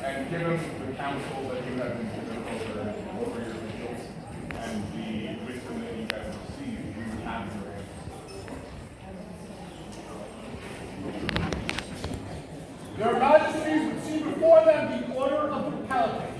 And given the counsel that you have been given over your officials and the wisdom that you have received, we would have your answers. Your Majesties would see before them the order of the Pelican.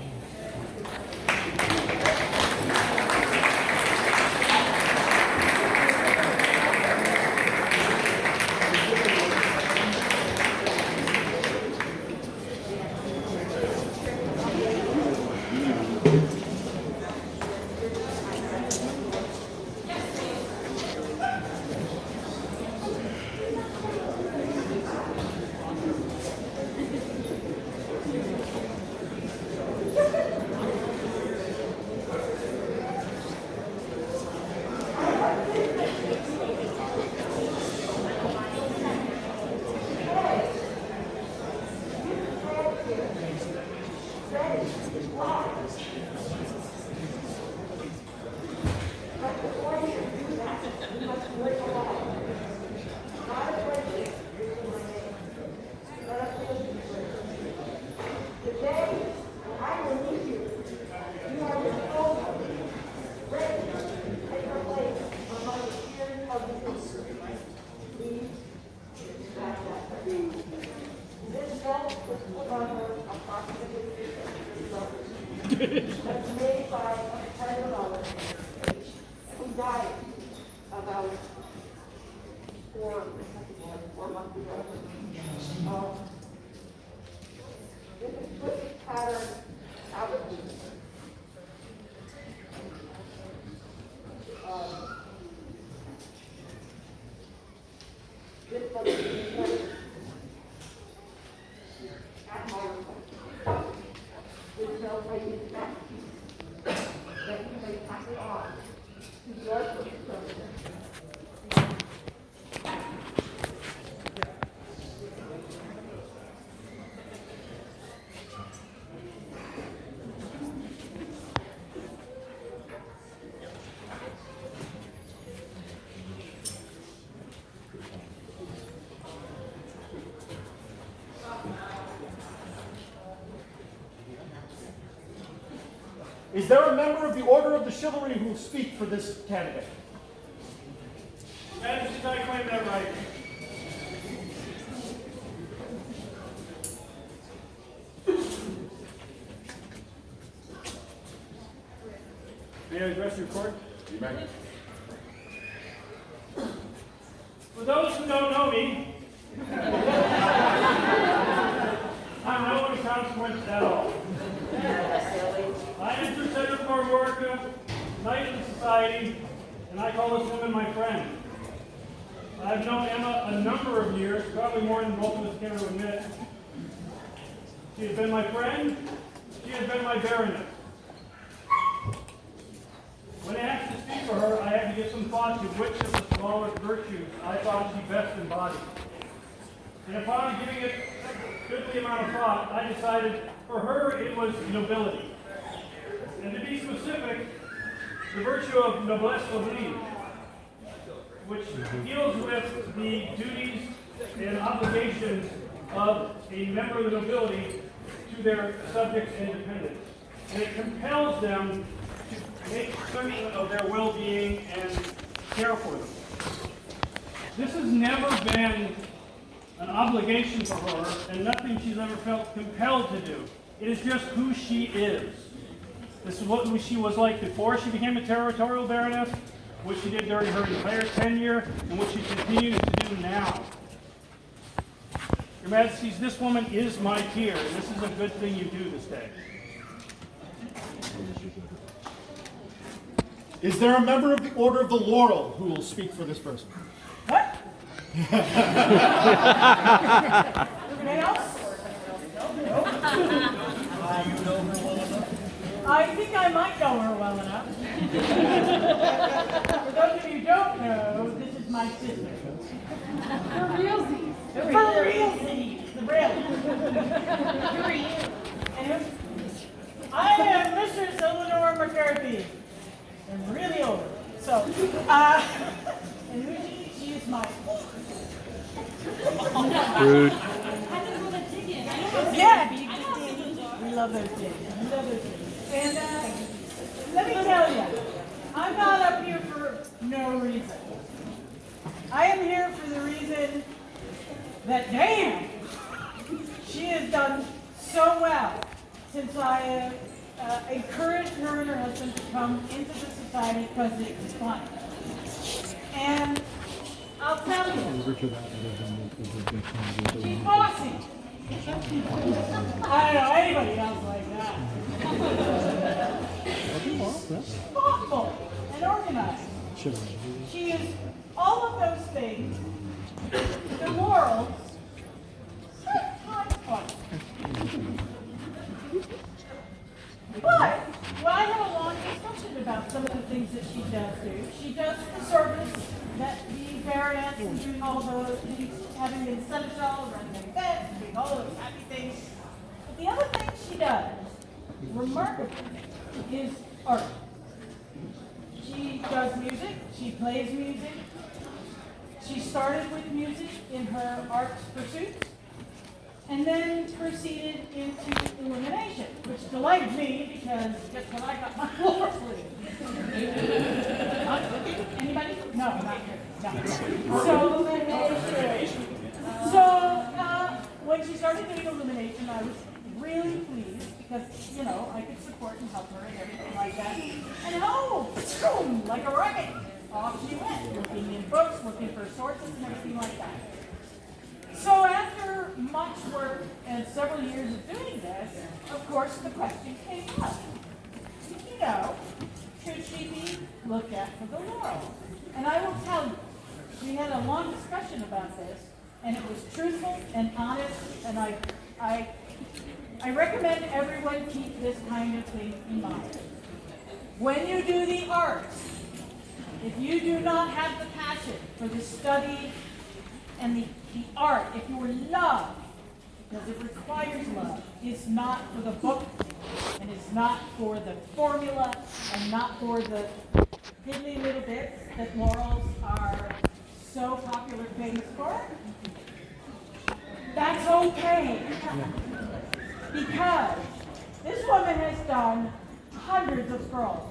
That's made by a friend of ours who died about four months ago. This is quick pattern out of this one is at my request. There's no way it's back. That you may pass it on to your president. Is there a member of the Order of the Chivalry who will speak for this candidate? Majesty, I claim that right. May I address your court? You may. For those who don't know me, I'm no one consequence at all. I am Senator for America, Knight of the Society, and I call this woman my friend. I've known Emma a number of years, probably more than both of us care to admit. She has been my friend, she has been my baronet. When I asked to speak for her, I had to give some thought to which of the smaller virtues I thought she best embodied. And upon giving it a goodly amount of thought, I decided for her it was nobility. And to be specific, the virtue of noblesse oblige, which deals with the duties and obligations of a member of the nobility to their subjects and dependents. And it compels them to make certain of their well-being and care for them. This has never been an obligation for her, and nothing she's ever felt compelled to do. It is just who she is. This is what she was like before she became a territorial baroness, what she did during her entire tenure, and what she continues to do now. Your Majesties, this woman is my peer, and this is a good thing you do this day. Is there a member of the Order of the Laurel who will speak for this person? What? Anybody else? I think I might know her well enough. For those of you who don't know, this is my sister. For realsies. For realsies. The real. Anyway, I am Mrs. Eleanor McCarthy. I'm really old. So, and who is she? She is my Rude. yeah, we love those days. We love those days. And let me tell you, I'm not up here for no reason. I am here for the reason that, damn, she has done so well since I encouraged her and her husband to come into the society because it was fun. And I'll tell you, she's bossy. I don't know anybody else like that. She's thoughtful and organized. She is all of those things. The morals, sometimes fun. But, well, I had a long discussion about some of the things that she does do. She does the service that the baroness is doing all those, having been seneschal, running their beds, doing all those happy things. But the other thing she does, remarkably, is art. She does music, she plays music. She started with music in her arts pursuits, and then proceeded into illumination, which delighted me because guess what I got my floor sleeve. Anybody? No, not here. No. So when she started doing illumination, I was really pleased because, you know, I could support and help her and everything like that. And boom, like a rocket, off she went, looking in books, looking for sources and everything like that. So after much work and several years of doing this, of course the question came up. You know, should she be looked at for the laurel? And I will tell you, we had a long discussion about this, and it was truthful and honest, and I recommend everyone keep this kind of thing in mind. When you do the arts, if you do not have the passion for the study and the art, if your love, because it requires love, is not for the book, and is not for the formula, and not for the piddly little bits that laurels are so popular famous for, that's okay. Because this woman has done hundreds of scrolls.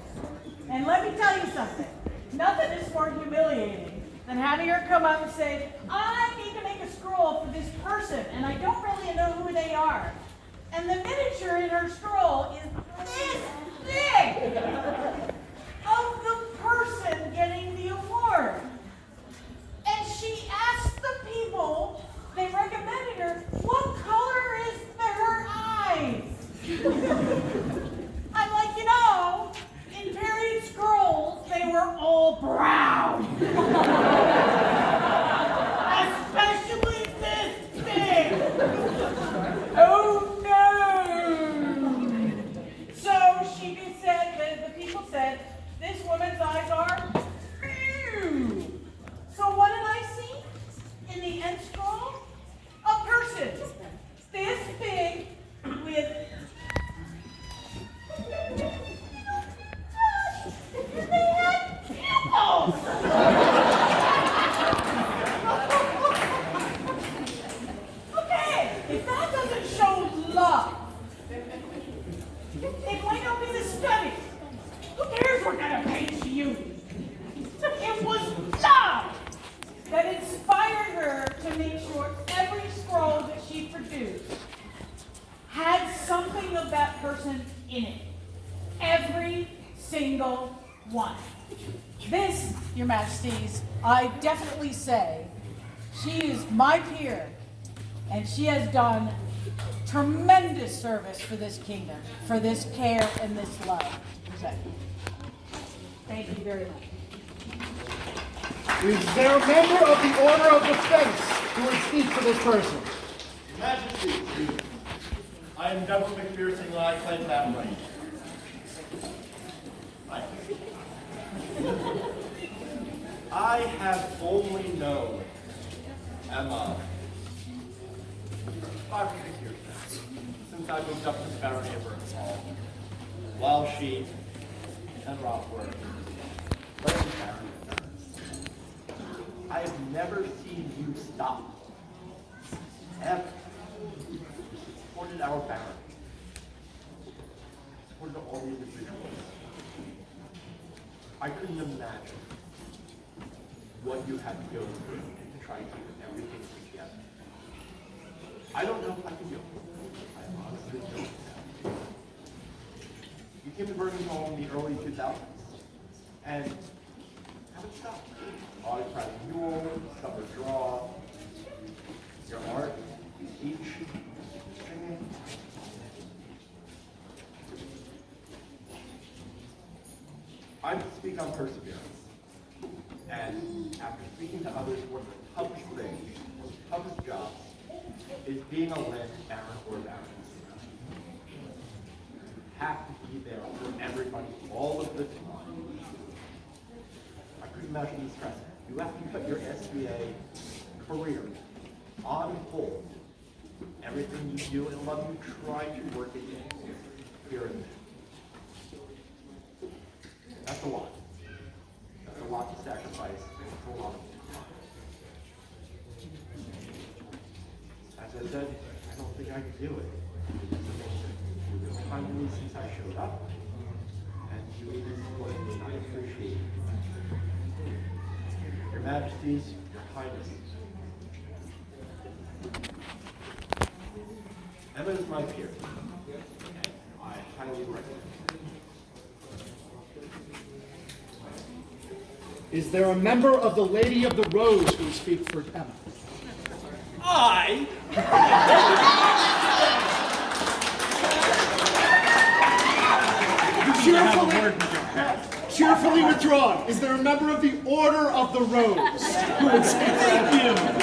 And let me tell you something, nothing is more humiliating than having her come up and say, I need to make a scroll for this person, and I don't really know who they are. And the miniature in her scroll is this big of the person getting the award. And she asked the people, they recommended her, what color is her eyes? I'm like, you know, in period scrolls, they were all brown. Especially this big. Oh no! So she said, were gonna page you. It was love that inspired her to make sure every scroll that she produced had something of that person in it. Every single one. This, Your Majesties, I definitely say, she is my peer, and she has done tremendous service for this kingdom, for this care and this love. So, thank you very much. Is there a member of the Order of Defense who would speak for this person? Your Majesty, I am Devil McPherson and I claim that right. I have only known Emma 5 or 6 years now, since I moved up to the barony of Earthfall, while she and Rob were learning barony of Earth. I have never seen you stop, ever. You supported our barony, supported all the individuals. I couldn't imagine what you had to go through to try to keep everything together. I don't know if I can do it. I honestly don't know. You came to Birmingham in the early 2000s, and haven't stopped. Autocratic Mule, Summer Draw, your art, speech, singing. I speak on perseverance. And after speaking to others, one of the toughest things, one of the toughest jobs, is being a land baron or baroness. You have to be there for everybody all of the time. I couldn't imagine the stress. You have to put your SBA career on hold. Everything you do and love, you try to work it in here and there. That's a lot. That's a lot to sacrifice. That's a lot of time. As I said, I don't think I could do it. You've been kind to me since I showed up, and you really supported me, and I appreciate it. Your Majesties, Your Highness. Emma is my peer, and I highly recommend it. Is there a member of the Lady of the Rose who will speak for Emma? I Cheerfully withdrawn. Is there a member of the Order of the Rose who would speak for Emma?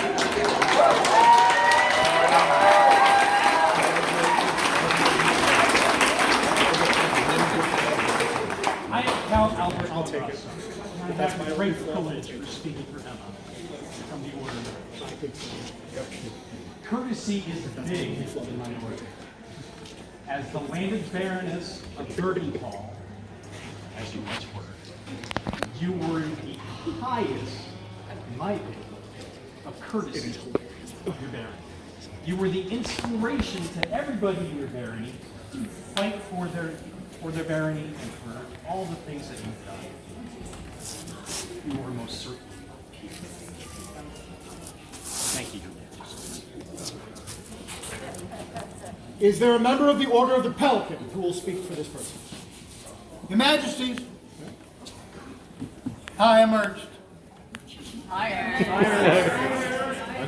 I am Count Albert. I'll take it. I have the great privilege of speaking for Emma from the order. Courtesy is big in my order. As the landed baroness of Burdenhall, as you once were, you were the highest, in my opinion, of courtesy of your barony. You were the inspiration to everybody in your barony to fight for their barony and for all the things that you've done. You were most certainly. Thank you, Your Majesty. Is there a member of the Order of the Pelican who will speak for this person? Your Majesties, I am urged. That's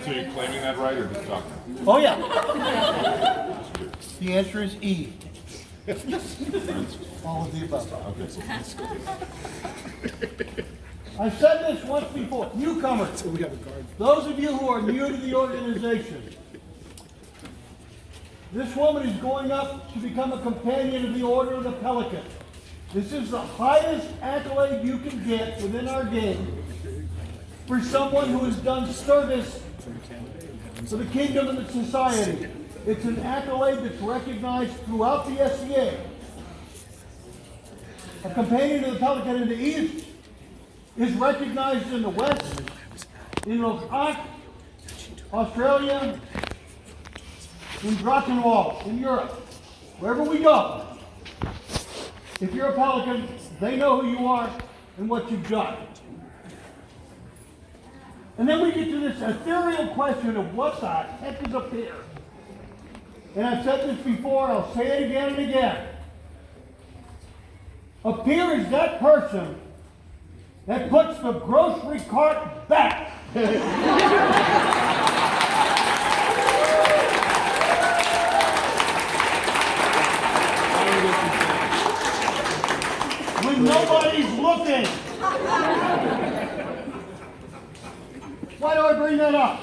you claiming that right or just talking? Oh, yeah. The answer is E. All of the above. I've said this once before. Newcomers, those of you who are new to the organization, this woman is going up to become a companion of the Order of the Pelican. This is the highest accolade you can get within our game for someone who has done service for the kingdom and the society. It's an accolade that's recognized throughout the SCA. A companion of the Pelican in the East is recognized in the West, in Rock, Australia, in Drachenwald, in Europe. Wherever we go, If you're a Pelican, they know who you are and what you've done. And then we get to this ethereal question of what the heck is a peer? And I've said this before, I'll say it again and again. A peer is that person that puts the grocery cart back. When nobody's looking. Why do I bring that up?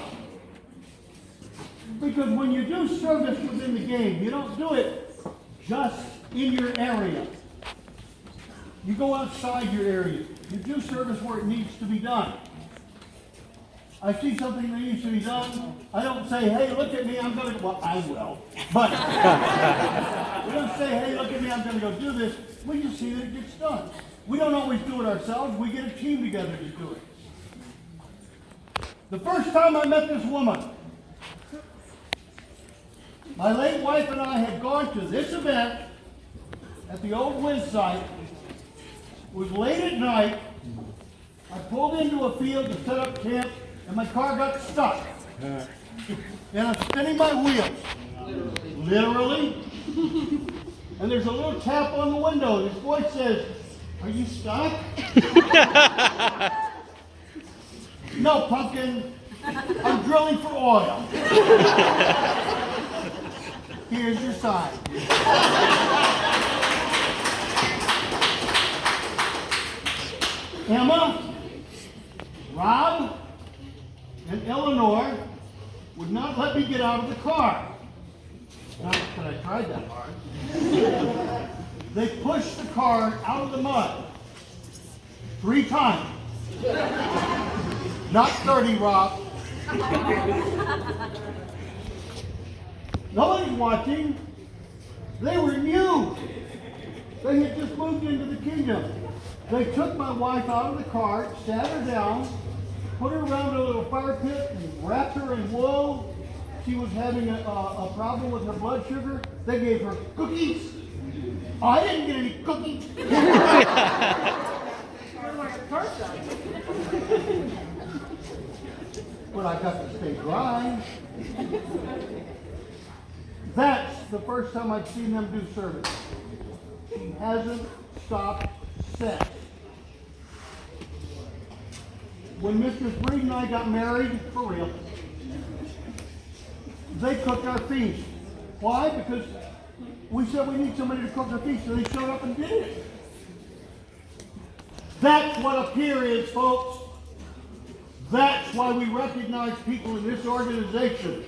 Because when you do service within the game, you don't do it just in your area. You go outside your area. You do service where it needs to be done. I see something that needs to be done. I don't say, hey, look at me, I'm going to, well, I will. But we don't say, hey, look at me, I'm going to go do this. We just see that it gets done. We don't always do it ourselves. We get a team together to do it. The first time I met this woman, my late wife and I had gone to this event at the old Wiz site. It was late at night. I pulled into a field to set up camp, and my car got stuck. And I'm spinning my wheels. Literally. And there's a little tap on the window, and his voice says, "Are you stuck?" "No, pumpkin. I'm drilling for oil." "Here's your sign." Emma, Rob, and Eleanor would not let me get out of the car. Not that I tried that hard. They pushed the car out of the mud 3 times. Not 30, Rob. Nobody's watching. They were new. They had just moved into the kingdom. They took my wife out of the car, sat her down, put her around a little fire pit, and wrapped her in wool. She was having a problem with her blood sugar. They gave her cookies. I didn't get any cookies. But I got to stay dry. That's the first time I'd seen them do service. She hasn't stopped since. When Mrs. Breed and I got married, for real, they cooked our feast. Why? Because we said we need somebody to cook our feast, so they showed up and did it. That's what a peer is, folks. That's why we recognize people in this organization.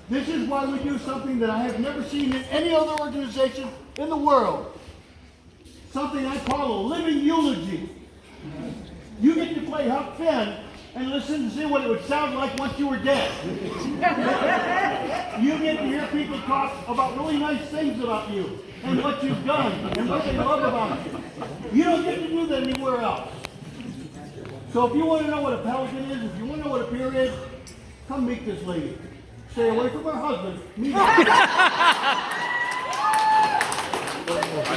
This is why we do something that I have never seen in any other organization in the world. Something I call a living eulogy. You get to play Huck Finn and listen to see what it would sound like once you were dead. You get to hear people talk about really nice things about you and what you've done and what they love about you. You don't get to do that anywhere else. So if you want to know what a Pelican is, if you want to know what a peer is, come meet this lady. Stay away from her husband. Meet her.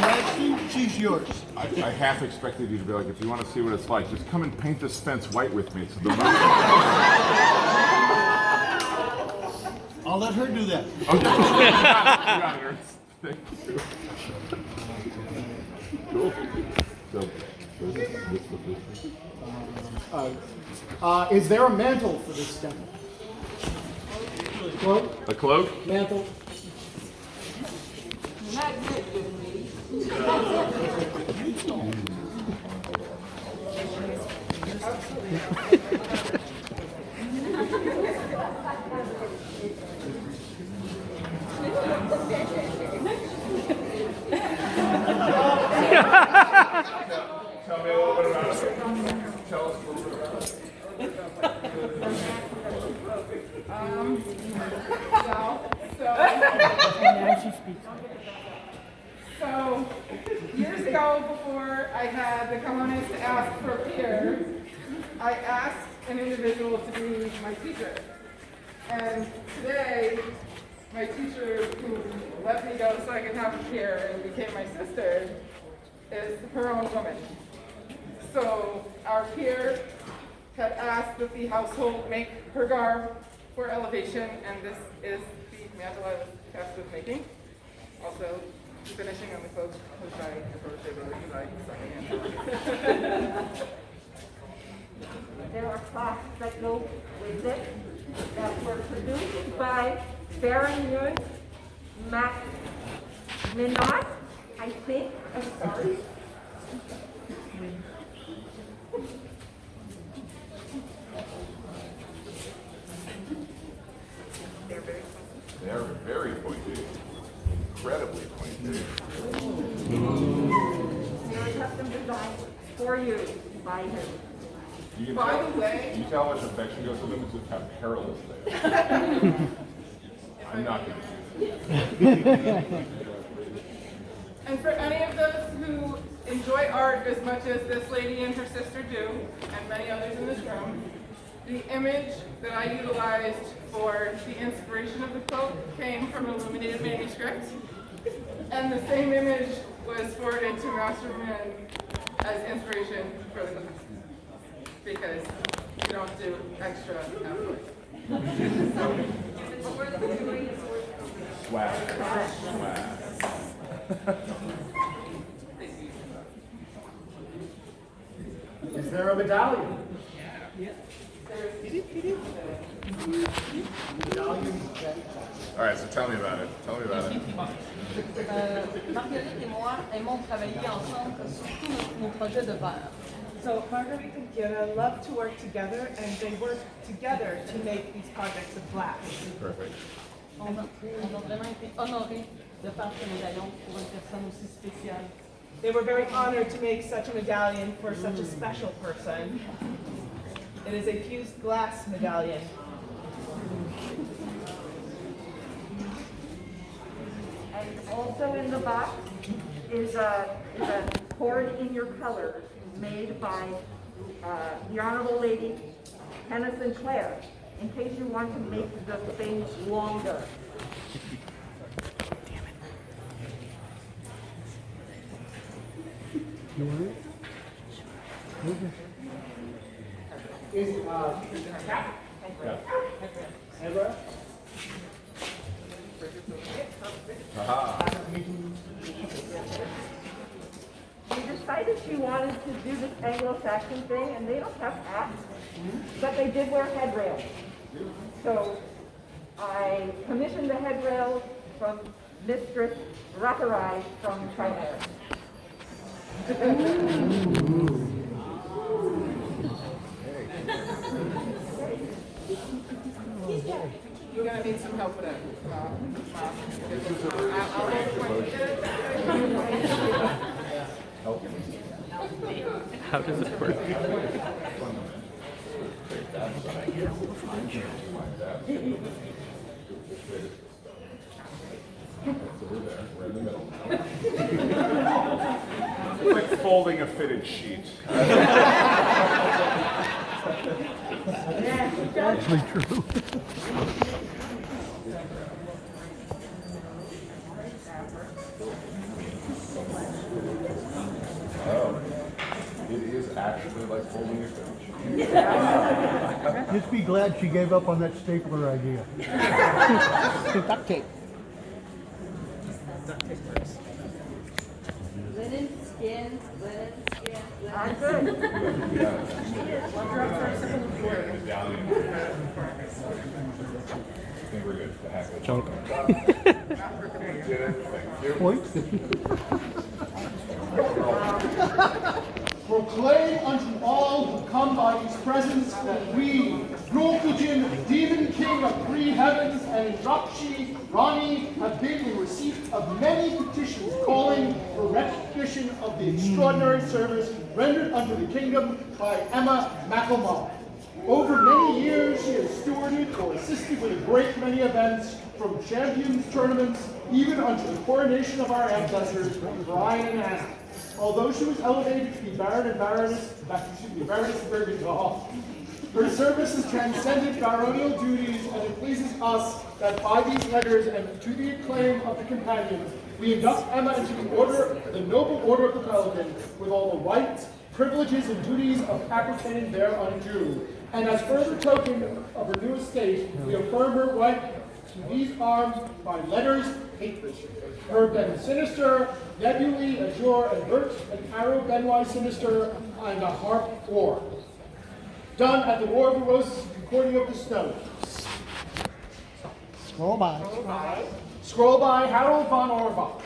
Nancy, she's yours. I half expected you to be like, if you want to see what it's like, just come and paint this fence white with me. So I'll let her do that. Okay. You got it, Ernst. Thank you. Cool. So, Is there a mantle for this temple? Cloak? a cloak? Mantle? Not good with me. Tell me a little bit about it. Tell us a little bit about it. So years ago, before I had the cojones to ask for a peer, I asked an individual to be my teacher. And today, my teacher, who let me go so I could have a peer and became my sister, is her own woman. So our peer had asked that the household make her garb for elevation, and this is the mantle I was tasked with making. Also, finishing on the clothes was by the birthday by second. There are clocks that go with it that were produced by Baron McManns, I think. I'm sorry. They're very pointy, incredibly pointy. They're a custom design for you by him. You can By tell, the way- you tell how much affection goes to them is with how perilous they are. I'm not going to do that. And for any of those who enjoy art as much as this lady and her sister do, and many others in this room, the image that I utilized for the inspiration of the quote came from an illuminated manuscript, and the same image was forwarded to Master McManns as inspiration for the class, because you don't do extra afterwards. Swag. Swag. Is there a medallion? All right, so tell me about it. Tell me about it. Marguerite et moi aimons travailler ensemble sur tout nos projets de verre. So Marguerite and Kira love to work together, and they work together to make these projects of glass. Perfect. On a vraiment été honorés de faire ce médaillon pour une personne aussi spéciale. They were very honored to make such a medallion for such a special person. It is a fused glass medallion. And also in the box is a cord in your colors made by the Honorable Lady Hannah Sinclair, in case you want to make the things longer. Is cap? Headwear? Aha. We decided she wanted to do this Anglo-Saxon thing, and they don't have hats, but they did wear headrails. So I commissioned the headrails from Mistress Rakarai from China. You're going to need some help with it. How does it work? It's like folding a fitted sheet. Actually true. Oh, it is actually like folding a fitted sheet. Just be glad she gave up on that stapler idea. Duct tape. Linen skin, linen skin, I'm good. I think we're good. The hack of the Chunk. Did it. Thank you. Point. Proclaim unto all who come by his presence that we, Rolkujin, demon king of three heavens, and Indrakshi, Rani, have been in receipt of many petitions calling for recognition of the extraordinary service rendered unto the kingdom by Emma McManns. Over many years, she has stewarded or assisted with a great many events, from champions tournaments, even unto the coronation of our ancestors, Brian and Anna. Although she was elevated to be Baron and Baroness Bergenthal, her service has transcended baronial duties, and it pleases us that by these letters and to the acclaim of the companions, we induct Emma into the noble order of the Pelican, with all the rights, privileges, and duties of appertaining thereunto. And as further token of her new estate, we affirm her right to these arms by letters patent. Her ben sinister, nebulae, azure, and vert, and arrow benwise sinister, and a harp or. Done at the War of the Roses, recording of the snow. Scroll by. Scroll by Harold von Orbach.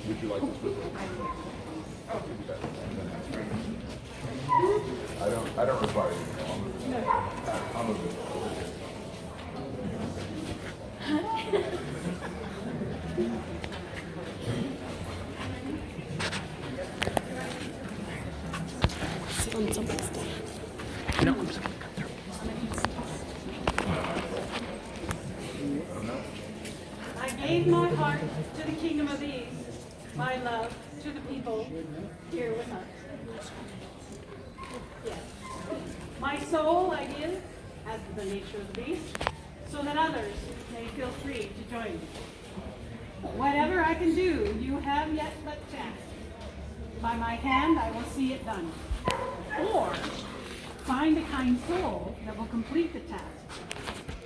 Would you like this with me? I don't require you. I'm a bit. I gave my heart to the kingdom of the east, my love to the people here with us. Yes. My soul I give, as the nature of the beast, so that others may feel free to join me. Whatever I can do, you have yet but to ask. By my hand, I will see it done. Or find a kind soul that will complete the task,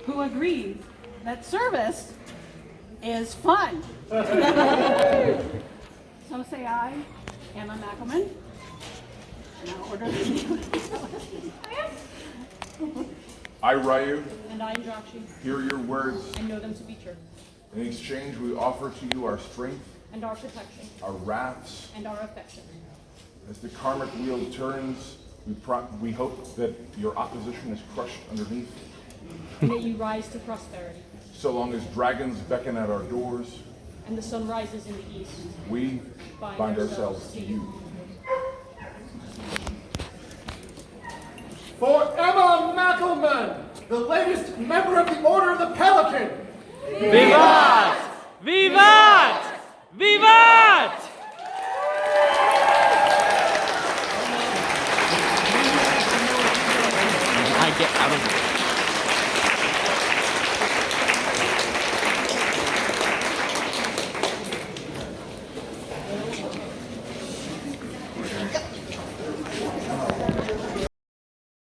who agrees that service is fun. So say I, Emma McManns. Now order the I, Ryu, And I, Induction, hear your words. I know them to be true. In exchange, we offer to you our strength, And our protection, our wraths. and our affection. As the karmic wheel turns, we hope that your opposition is crushed underneath. May you rise to prosperity, So long as dragons beckon at our doors, and the sun rises in the east. we bind ourselves to you. For Emma McManns, the latest member of the Order of the Pelican. Viva